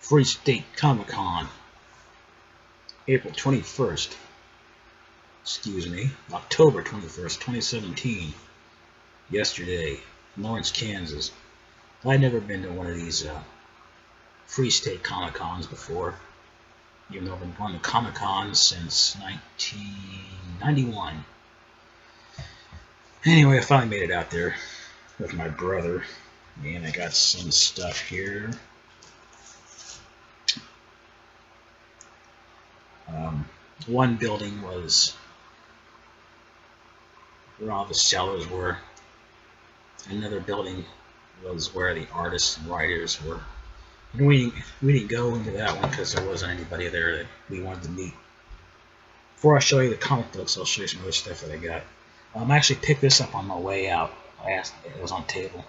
Freestate Comicon, April 21st. Excuse me, October 21st, 2017. Yesterday, Lawrence, Kansas. I'd never been to one of these Freestate Comicons before, even though I've been going to Comicon since 1991. Anyway, I finally made it out there with my brother, and I got some stuff here. One building was where all the sellers were. Another building was where the artists and writers were. And we didn't go into that one because there wasn't anybody there that we wanted to meet. Before I show you the comic books, I'll show you some other stuff that I got. I actually picked this up on my way out. I asked, it was on the table.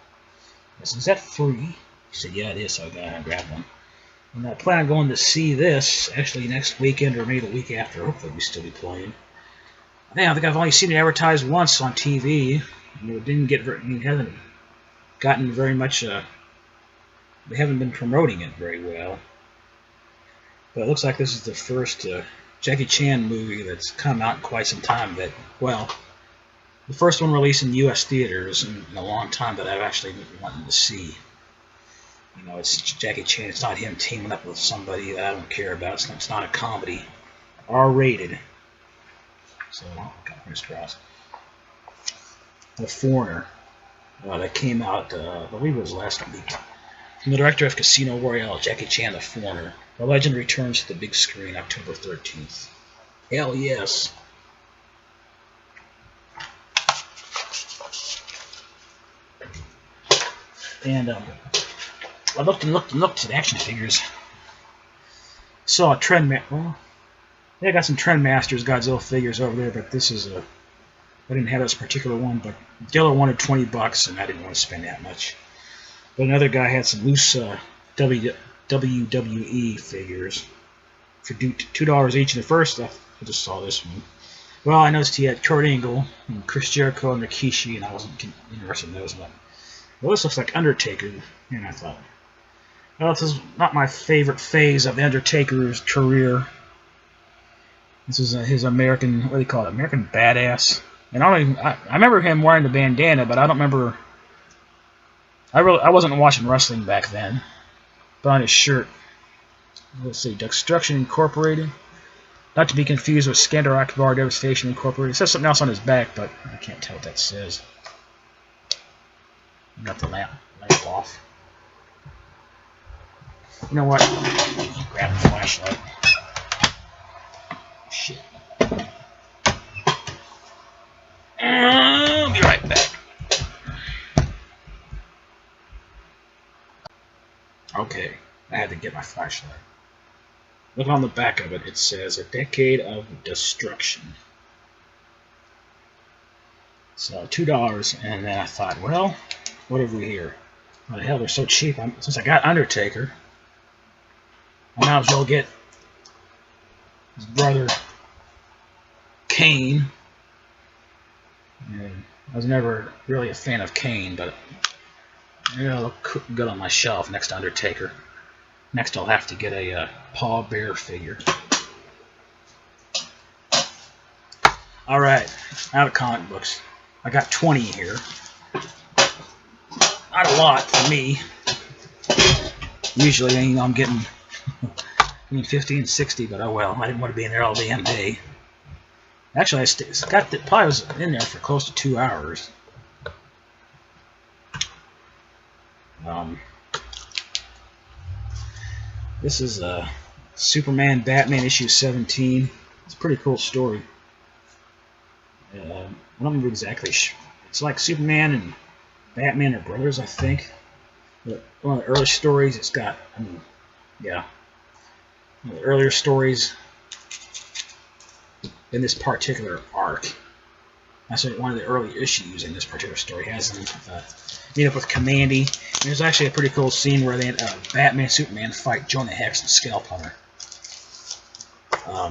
I said, "Is that free?" He said, "Yeah, it is," so I got and grabbed one. And I plan on going to see this actually next weekend or maybe the week after. Hopefully we still be playing. I think I've only seen it advertised once on TV. It didn't get it hasn't gotten very much. They haven't been promoting it very well. But it looks like this is the first Jackie Chan movie that's come out in quite some time. That, well, the first one released in U.S. theaters in a long time that I've actually been wanting to see. You know, it's Jackie Chan. It's not him teaming up with somebody that I don't care about. It's not a comedy. R-rated. So, fingers crossed. The Foreigner. That came out, I believe it was last week. From the director of Casino Royale, Jackie Chan, The Foreigner. The legend returns to the big screen October 13th. Hell yes. And I looked at the action figures. Saw a well, yeah, I got some Trendmasters Godzilla figures over there, but this is I didn't have this particular one, but Diller wanted $20, and I didn't want to spend that much. But another guy had some loose WWE figures for $2 each. And at first, I just saw this one. Well, I noticed he had Kurt Angle, and Chris Jericho, and Rikishi, and I wasn't interested in those. But well, this looks like Undertaker, and I thought, well, this is not my favorite phase of the Undertaker's career. This is his American, what do you call it, American Badass. And I remember him wearing the bandana, but I don't remember. I wasn't watching wrestling back then. But on his shirt, let's see, Destruction Incorporated, not to be confused with Skandar Akbar Devastation Incorporated. It says something else on his back, but I can't tell what that says. Got the lamp off. You know what? Grab the flashlight. Shit. I'll be right back. Okay, I had to get my flashlight. Look on the back of it. It says A Decade of Destruction. So $2, and then I thought, well, what have we here? What the hell, they're so cheap. Since I got Undertaker, I might as well get his brother Kane. And I was never really a fan of Kane, but it'll look good on my shelf next to Undertaker. Next, I'll have to get a Paul Bear figure. Alright, out of comic books. I got 20 here. Not a lot for me. Usually, you know, I'm getting 50 and 60, but oh well. I didn't want to be in there all damn day. Actually, probably was in there for close to 2 hours. This is Superman Batman issue 17. It's a pretty cool story. I don't remember exactly. It's like Superman and Batman are brothers, I think. But one of the early stories, it's got, yeah, one of the earlier stories in this particular arc. That's one of the early issues in this particular story. Has them meet up with Commandy. And there's actually a pretty cool scene where they Batman and Superman fight Jonah Hex and Scalp Hunter.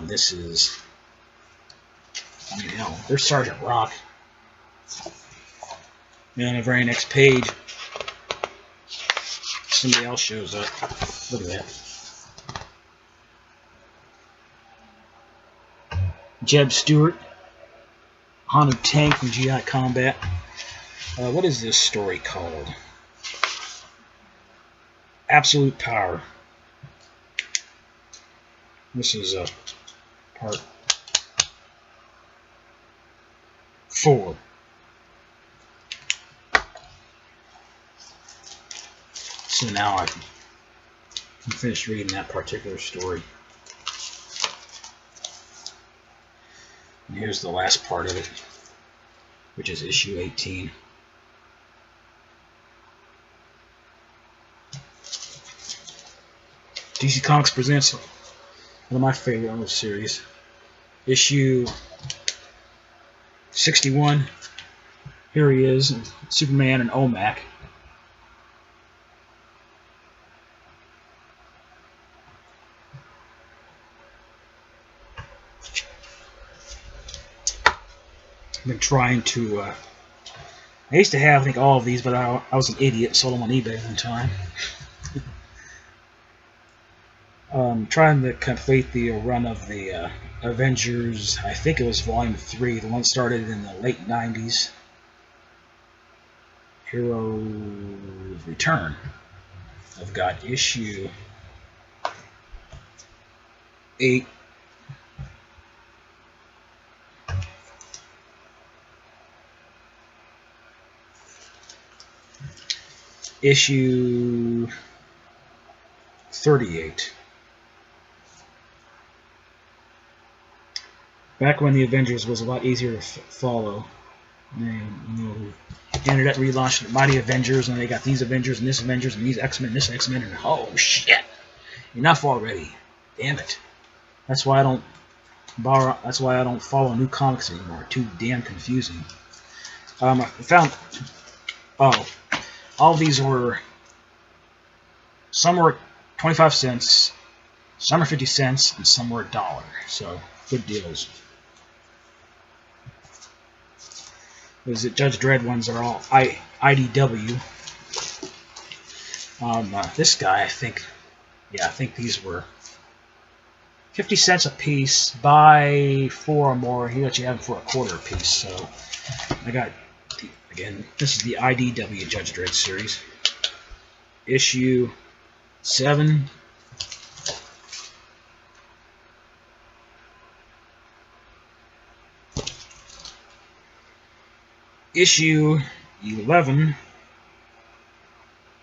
This is, I mean, hell, there's Sergeant Rock. And on the very next page, somebody else shows up. Look at that. Jeb Stewart, Haunted Tank from GI Combat. What is this story called? Absolute Power. This is part 4. So now I'm finished reading that particular story. And here's the last part of it, which is issue 18. DC Comics presents one of my favorite on the series. Issue 61. Here he is, Superman and OMAC. I've been trying to, I used to have, I think, all of these, but I was an idiot, sold them on eBay one time. Trying to complete the run of the Avengers, I think it was Volume 3, the one started in the late 90s. Heroes Return. I've got issue 8. Issue 38. Back when the Avengers was a lot easier to follow. And, you know, the internet relaunched the Mighty Avengers, and they got these Avengers and this Avengers and these X-Men and this X-Men, and oh shit, enough already. Damn it. That's why I don't borrow. That's why I don't follow new comics anymore. Too damn confusing. I found. Oh. All of these were, some were 25 cents, some are 50 cents, and some were $1. So, good deals. Those Judge Dredd ones are all IDW. This guy, I think these were 50 cents a piece. Buy 4 or more, he lets you have them for $1/4 a piece. So, I got. Again, this is the IDW Judge Dredd series. Issue 7. Issue 11.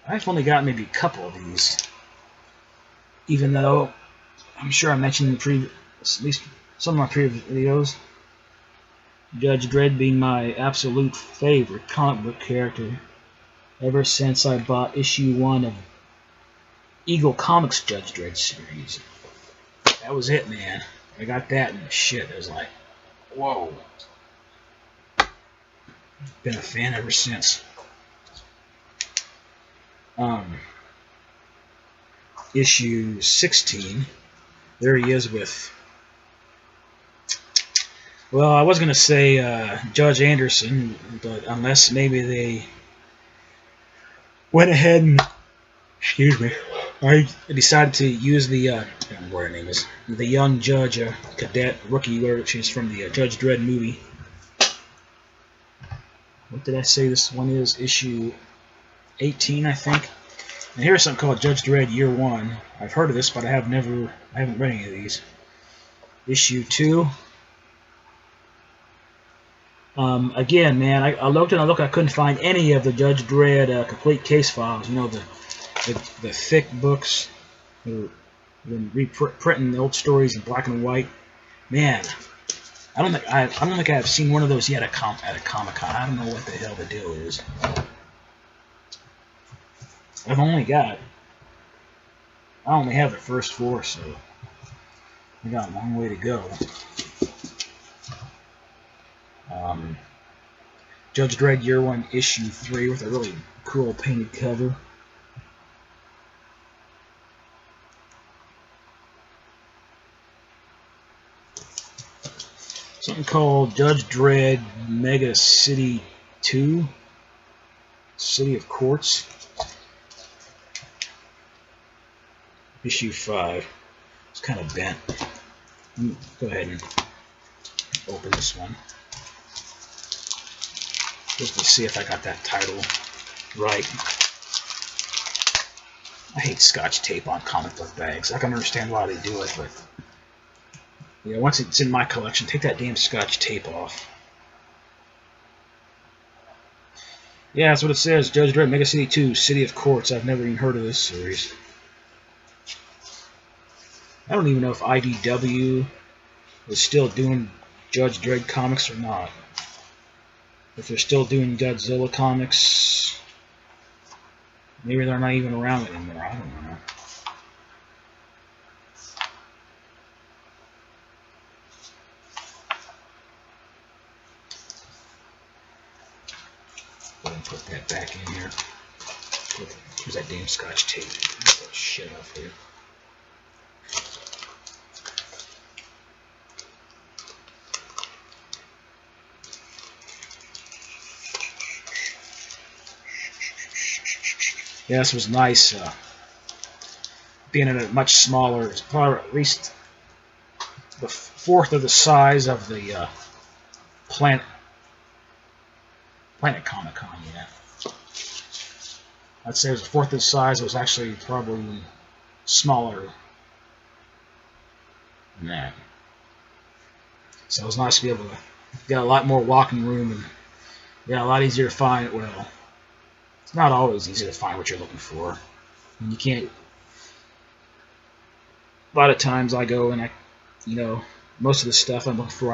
I've only got maybe a couple of these. Even though I'm sure I mentioned in the previous, at least some of my previous videos, Judge Dredd being my absolute favorite comic book character ever since I bought issue 1 of Eagle Comics Judge Dredd series. That was it, man. I got that and shit, it was like, whoa. Been a fan ever since. Issue 16. There he is with, well, I was going to say Judge Anderson, but unless maybe they went ahead and, excuse me, I decided to use the, I don't remember what her name is, the young judge, cadet, rookie, which is from the Judge Dredd movie. What did I say this one is? Issue 18, I think. And here's something called Judge Dredd Year 1. I've heard of this, but I haven't read any of these. Issue 2. Again, man, I looked and I looked. I couldn't find any of the Judge Dredd complete case files. You know, the thick books that are reprinting the old stories in black and white. Man, I don't think I've seen one of those yet at Comicon. I don't know what the hell the deal is. I only have the first 4, so I got a long way to go. Judge Dredd Year 1, Issue 3 with a really cool painted cover. Something called Judge Dredd Mega City 2, City of Courts. Issue 5. It's kind of bent. Go ahead and open this one. Just to see if I got that title right. I hate Scotch tape on comic book bags. I can understand why they do it, but you know, once it's in my collection, take that damn Scotch tape off. Yeah, that's what it says. Judge Dredd, Mega City 2, City of Courts. I've never even heard of this series. I don't even know if IDW is still doing Judge Dredd comics or not. If they're still doing Godzilla comics, maybe they're not even around anymore. I don't know. Go ahead and put that back in here. Here's that damn Scotch tape. Get that shit off here. Yeah, this was nice. Being in a much smaller, probably at least the fourth of the size of the Planet Comicon. Yeah, I'd say it was a fourth of the size. It was actually probably smaller than that. So it was nice to be able to get a lot more walking room and yeah, a lot easier to find. Well, it's not always easy to find what you're looking for. And you can't. A lot of times I go and most of the stuff I'm looking for,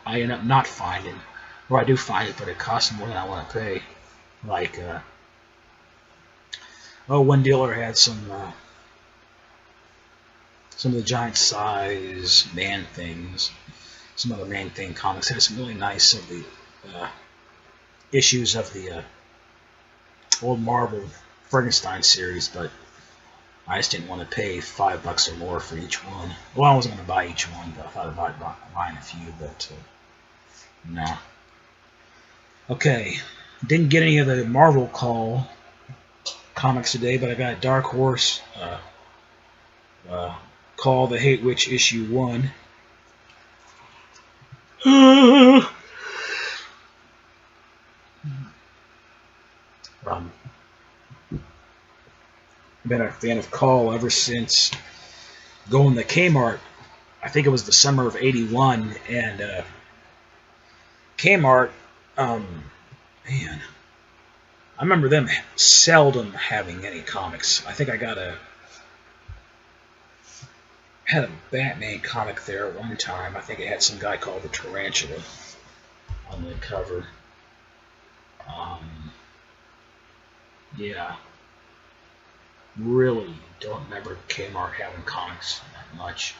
I end up not finding, or I do find it, but it costs more than I want to pay. Like, one dealer had some of the giant size Man Things, some other Man Thing comics had some really nice of the issues of the old Marvel Frankenstein series, but I just didn't want to pay $5 or more for each one. Well, I wasn't going to buy each one, but I thought about buying a few, but no. Okay, didn't get any of the Marvel Call comics today, but I got a Dark Horse Call the Hate Witch issue 1. Been a fan of Call ever since going to Kmart. I think it was the summer of '81, and Kmart, man, I remember them seldom having any comics. I think I had a Batman comic there at one time. I think it had some guy called the Tarantula on the cover. Yeah. Really don't remember Kmart having comics that much.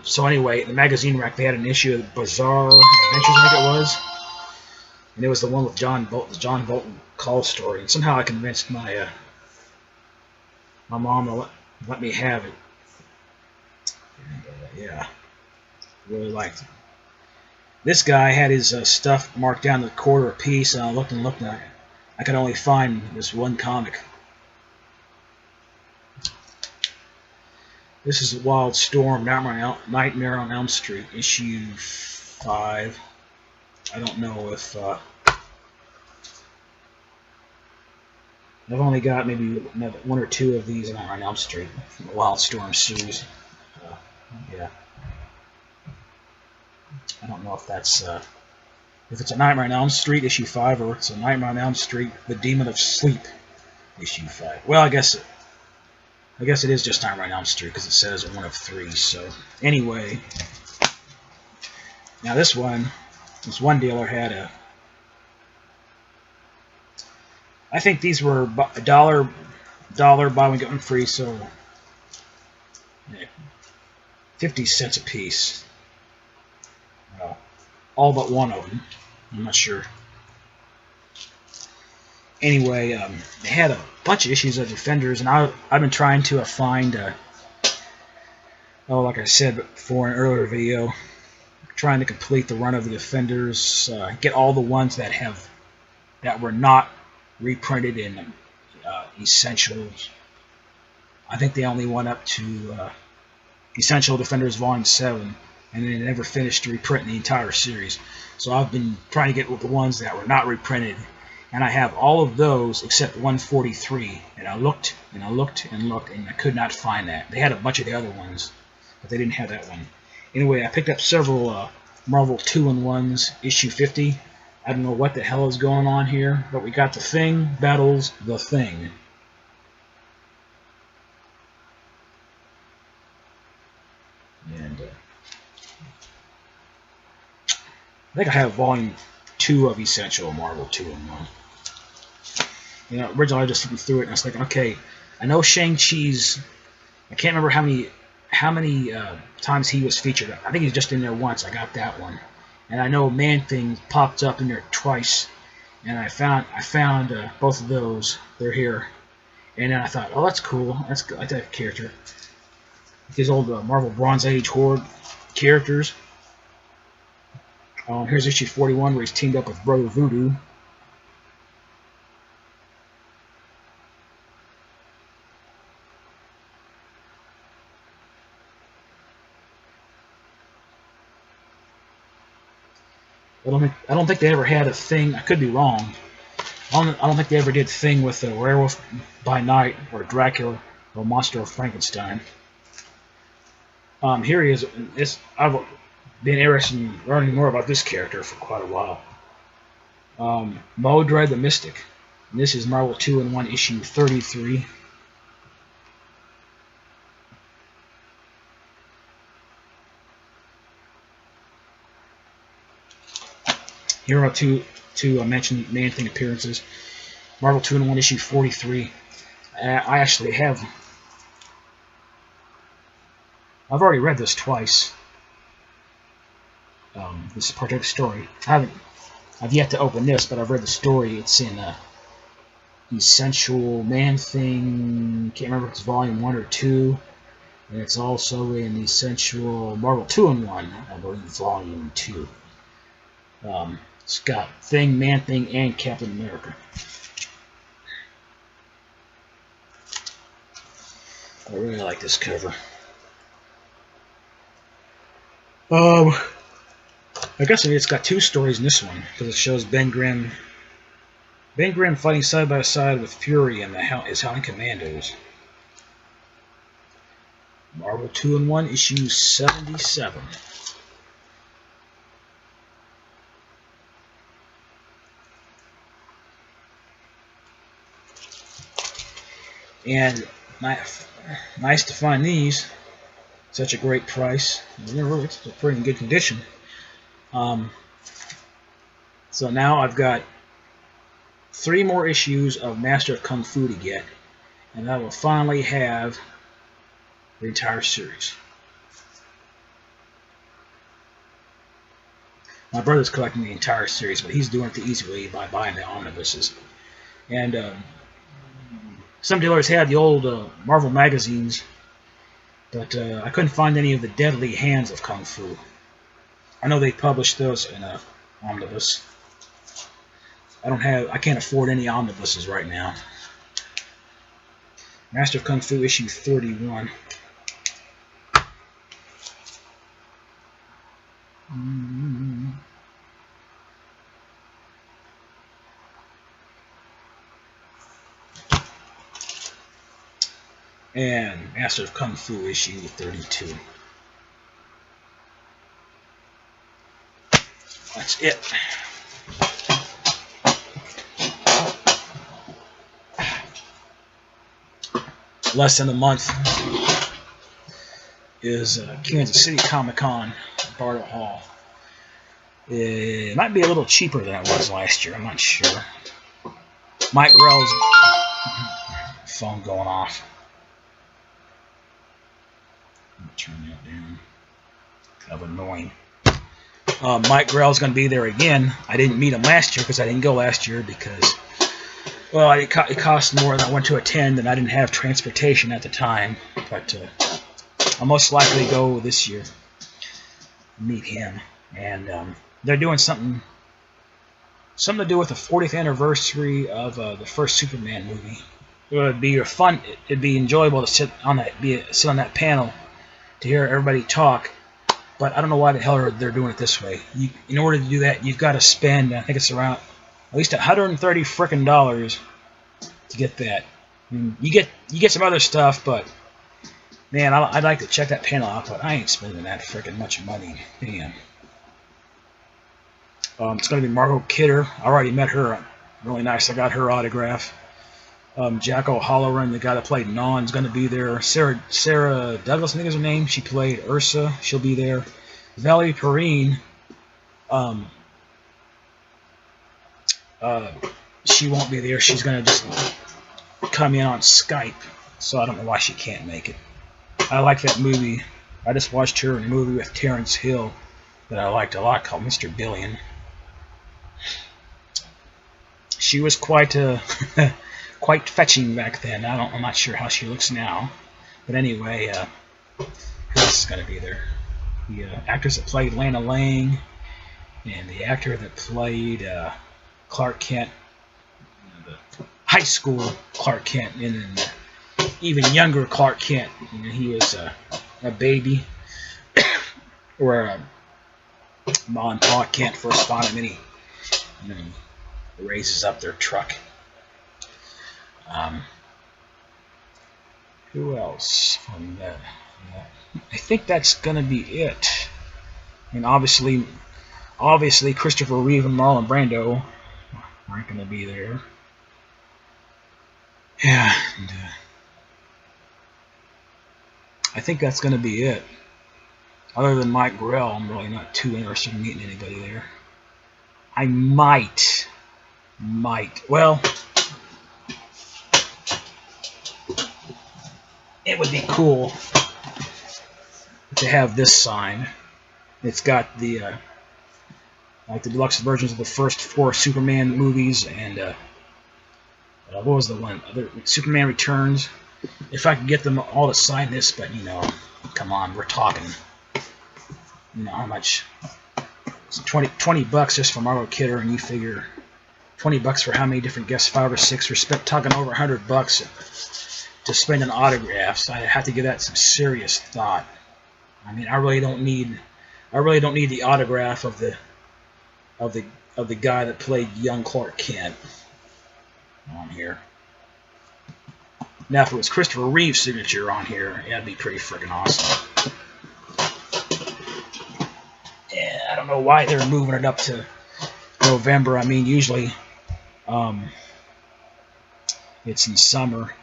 So anyway, the magazine rack, they had an issue of Bizarre Adventures, I think it was. And it was the one with John Bolton Call story. And somehow I convinced my mom to let me have it. And, yeah, really liked it. This guy had his stuff marked down to $1/4 a piece, and I looked and I could only find this one comic. This is Wild Storm, Nightmare on Elm Street, issue 5. I don't know if I've only got maybe one or two of these on Elm Street from the Wild Storm series. Yeah, I don't know if that's if it's a Nightmare on Elm Street issue 5 or it's a Nightmare on Elm Street, The Demon of Sleep issue 5. Well, I guess it is just Nightmare on Elm Street because it says 1 of 3. So anyway, now this one dealer had I think these were $1 buy one get one free, so 50 cents a piece. All but one of them. I'm not sure. Anyway, they had a bunch of issues of Defenders, and I've been trying to find, like I said before in an earlier video, trying to complete the run of the Defenders, get all the ones that were not reprinted in Essentials. I think they only went up to Essential Defenders Volume 7, and they never finished reprinting the entire series. So I've been trying to get with the ones that were not reprinted, and I have all of those except 143. And I looked and I looked and looked, and I could not find that. They had a bunch of the other ones, but they didn't have that one. Anyway, I picked up several Marvel 2-in-1s, issue 50. I don't know what the hell is going on here, but we got The Thing battles The Thing. And I think I have volume 2 of Essential Marvel 2-in-1. You know, originally I just flipped through it and I was like, okay, I know Shang-Chi's, I can't remember how many times he was featured. I think he's just in there once. I got that one. And I know Man-Thing popped up in there twice. And I found both of those. They're here. And then I thought, oh, that's cool. That's good. I like that character. These old Marvel Bronze Age Horde characters. Here's issue 41 where he's teamed up with Brother Voodoo. I don't think they ever had a thing. I could be wrong. I don't think they ever did Thing with a Werewolf by Night or Dracula or Monster of Frankenstein. Here he is. I've been interested in learning more about this character for quite a while. Modred the Mystic. And this is Marvel 2-in-1 issue 33. Here are two mentioned Man-Thing appearances. Marvel 2-in-1 issue 43. I actually have. I've already read this twice. This particular story. I've yet to open this, but I've read the story. It's in Essential Man-Thing. Can't remember if it's volume 1 or 2. And it's also in Essential Marvel 2-in-1, I believe, volume 2. It's got Thing, Man-Thing, and Captain America. I really like this cover. I guess it's got two stories in this one, because it shows Ben Grimm fighting side by side with Fury and his Howling Commandos. Marvel 2-in-1 issue 77. And nice to find these. Such a great price. It's a pretty good condition. So now I've got 3 more issues of Master of Kung Fu to get, and I will finally have the entire series. My brother's collecting the entire series, but he's doing it the easy way by buying the omnibuses. And some dealers had the old Marvel magazines, but I couldn't find any of the Deadly Hands of Kung Fu. I know they published those in an omnibus. I can't afford any omnibuses right now. Master of Kung Fu issue 31. And Master of Kung Fu issue 32. That's it. Less than a month is Kansas City Comicon, Bartle Hall. It might be a little cheaper than it was last year. I'm not sure. Mike Grell's phone going off. Turn that down. Kind of annoying. Mike Grell's going to be there again. I didn't meet him last year because I didn't go last year because, well, it cost more than I went to attend, and I didn't have transportation at the time. But I'll most likely go this year. Meet him, and they're doing something to do with the 40th anniversary of the first Superman movie. It would be fun. It'd be enjoyable to sit on that panel to hear everybody talk But I don't know why the hell they're doing it this way. In order to do that, you've got to spend, I think it's around at least $130 frickin' dollars to get that. I mean, you get some other stuff, but man, I'd like to check that panel out, but I ain't spending that frickin' much money. Damn. It's going to be Margot Kidder. I already met her. Really nice. I got her autograph. Jack O'Halloran, the guy that played Non, is going to be there. Sarah Douglas, I think is her name. She played Ursa. She'll be there. Valerie Perrine, she won't be there. She's going to just come in on Skype, so I don't know why she can't make it. I like that movie. I just watched her in a movie with Terrence Hill that I liked a lot called Mr. Billion. She was quite quite fetching back then. I'm not sure how she looks now, but anyway, who else is going to be there? The actress that played Lana Lang, and the actor that played Clark Kent, the high school Clark Kent, and then the even younger Clark Kent. You know, he was a baby, where Ma and Pa Kent first found him, and he, you know, raises up their truck. Who else from that? I think that's gonna be it. I mean, obviously Christopher Reeve and Marlon Brando aren't gonna be there. Yeah, and, I think that's gonna be it. Other than Mike Grell, I'm really not too interested in meeting anybody there. I might. Well, it would be cool to have this sign. It's got the like the deluxe versions of the first 4 Superman movies, and what was the one? Superman Returns. If I could get them all to sign this, but you know, come on, we're talking. You know how much? It's $20 just for Margot Kidder, and you figure $20 for how many different guests? 5 or 6. We're talking over $100 to spend on autographs. I have to give that some serious thought. I mean, I really don't need the autograph of the guy that played young Clark Kent on here. Now, if it was Christopher Reeve's signature on here, that'd be pretty freaking awesome. Yeah, I don't know why they're moving it up to November. I mean, usually it's in summer.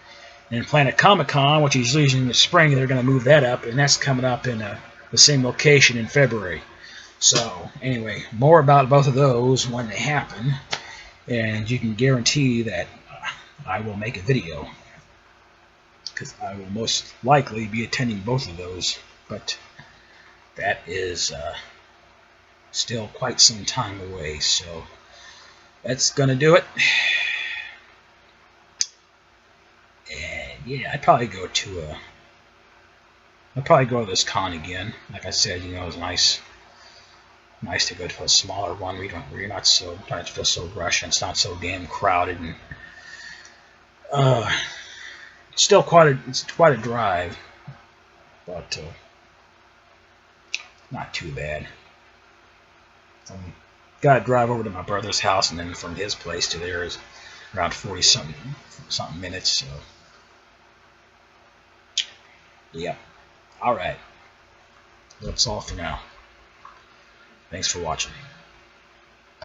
And Planet Comicon, which is usually in the spring, they're going to move that up, and that's coming up in the same location in February. So, anyway, more about both of those when they happen, and you can guarantee that I will make a video, because I will most likely be attending both of those, but that is still quite some time away, so that's going to do it. Yeah, I'd probably go to this con again. Like I said, you know, it was nice to go to a smaller one where you're not feel so rushed, and it's not so damn crowded, and it's still quite a drive, but not too bad. Got to drive over to my brother's house, and then from his place to there is around 40-something minutes. So. Yeah. Alright. That's all for now. Thanks for watching.